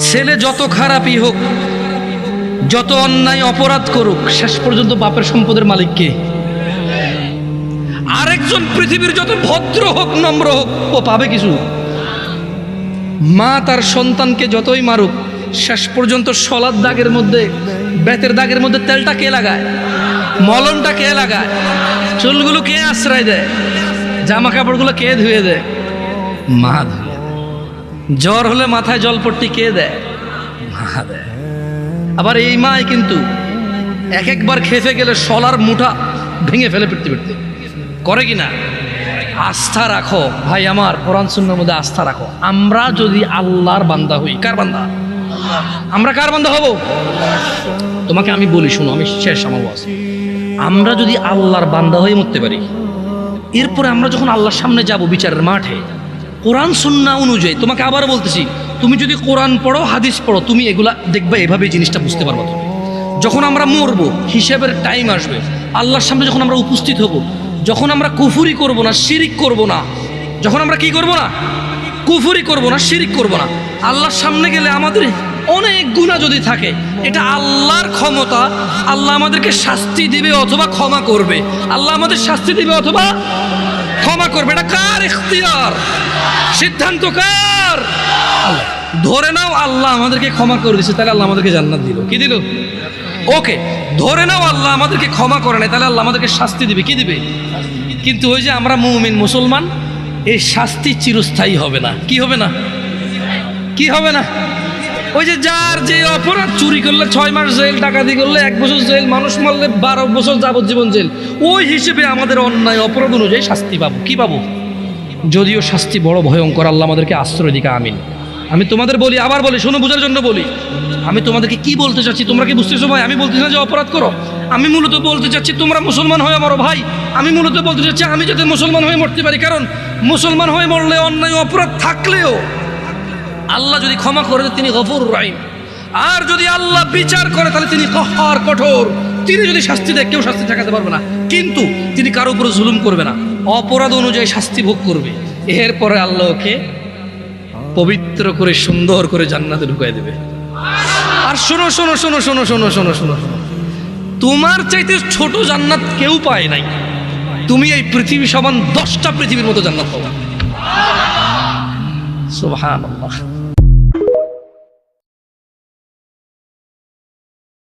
ছেলে যত খারাপই হোক, যত অন্যায় অপরাধ করুক, শেষ পর্যন্ত বাপের সম্পদের মালিক কে? আরেকজন পৃথিবীর যত ভদ্র হোক, নম্র হোক, ও পাবে কিছু? মা তার সন্তানকে যতই মারুক, শেষ পর্যন্ত শলার দাগের মধ্যে, বেতের দাগের মধ্যে তেলটা কে লাগায়? মলমটা কে লাগায়? চুলগুলো কে আশ্রয় দেয়? জামা কাপড়গুলো কে ধুয়ে দেয়? মা ধুয়ে দেয়। জ্বর হলে মাথায় জলপট্টি কে দেয়? মা দেয়। আবার এই মাই কিন্তু এক একবার খেপে গেলে শলার মুঠা ভেঙে ফেলে পিটতে পিটতে, করে কিনা? আস্থা রাখো ভাই আমার, কোরআন সুন্নাহর মধ্যে আস্থা রাখো। আমরা যদি আল্লাহর বান্দা হই, কার বান্দা? আমরা কার বান্দা হব? তোমাকে আমি বলি, শুনো, আমি শেষ আমার ওয়াজ। আমরা যদি আল্লাহর বান্দা হয়ে মরতে পারি, এরপরে আমরা যখন আল্লাহর সামনে যাব বিচারের মাঠে, কোরআন সুন্নাহ অনুযায়ী, তোমাকে আবার বলতেছি, তুমি যদি কোরআন পড়ো, হাদিস পড়ো, তুমি এগুলা দেখবে, এভাবে জিনিসটা বুঝতে পারবো। তুমি যখন আমরা মরবো, হিসাবের টাইম আসবে, আল্লাহর সামনে যখন আমরা উপস্থিত হব, যখন আমরা কুফুরি করব না, শিরিক করব না, যখন আমরা কি করব না, কুফুরি করব না, শিরিক করব না, আল্লাহর সামনে গেলে আমাদের অনেক গুনাহ যদি থাকে, এটা আল্লাহর ক্ষমতা। আল্লাহ আমাদেরকে শাস্তি দিবে অথবা ক্ষমা করবে। আল্লাহ আমাদের শাস্তি দিবে অথবা ক্ষমা করবে। এটা কার ইখতিয়ার? সিদ্ধান্ত কার? আল্লাহ। ধরে নাও আল্লাহ আমাদেরকে ক্ষমা করে দিচ্ছে, তাহলে আল্লাহ আমাদেরকে জান্নাত দিল। কি দিল? ওকে। ধরে নাও আল্লাহ আমাদেরকে ক্ষমা করে নাই, তাহলে আল্লাহ আমাদেরকে শাস্তি দিবে। কি দিবে? কিন্তু ওই যে আমরা মুমিন মুসলমান, এই শাস্তি চিরস্থায়ী হবে না। কি হবে না? কি হবে না? ওই যে যার যে অপরাধ, চুরি করলে 6 মাস জেল, ডাকাতি করলে 1 বছর জেল, মানুষ মারলে 12 বছর যাবজ্জীবন জেল, ওই হিসেবে আমাদের অন্যায় অপরাধ অনুযায়ী শাস্তি পাবো। কি পাবো? যদিও শাস্তি বড় ভয়ঙ্কর, আল্লাহ আমাদেরকে আশ্রয় দিকে। আমিন। আমি তোমাদের বলি, আবার বলি, শোনো, বোঝার জন্য বলি। আমি তোমাদেরকে কি বলতে চাচ্ছি, তোমরা কি বুঝতেছো ভাই? আমি বলতেছি না যে অপরাধ করো, আমি মূলত বলতে চাচ্ছি তোমরা মুসলমান হয়ে মরো ভাই। আমি মূলত বলতে চাচ্ছি আমি যাতে মুসলমান হয়ে মরতে পারি, কারণ মুসলমান হয়ে মরলে অন্যায় অপরাধ থাকলেও আল্লাহ যদি ক্ষমা করে, তিনি গফুর রহিম। আর যদি আল্লাহ বিচার করে, তাহলে তিনি কহ্হার, কঠোর। তিনি যদি শাস্তি দেয়, কেউ শাস্তি ঠেকাতে পারবে না, কিন্তু তিনি কারো উপরে জুলুম করবে না, অপরাধ অনুযায়ী শাস্তি ভোগ করবে। এরপরে আল্লাহ ওকে পবিত্র করে সুন্দর করে জান্নাতে ঢুকাই দেবে। আর শোনো শোনো শোনো শোনো শোনো শোনো শোনো শোনো, তোমার চাইতে ছোট জান্নাত কেউ পায় নাই। তুমি এই পৃথিবী সমান 10টা পৃথিবীর মতো জান্নাত পাবা। সুবহানাল্লাহ।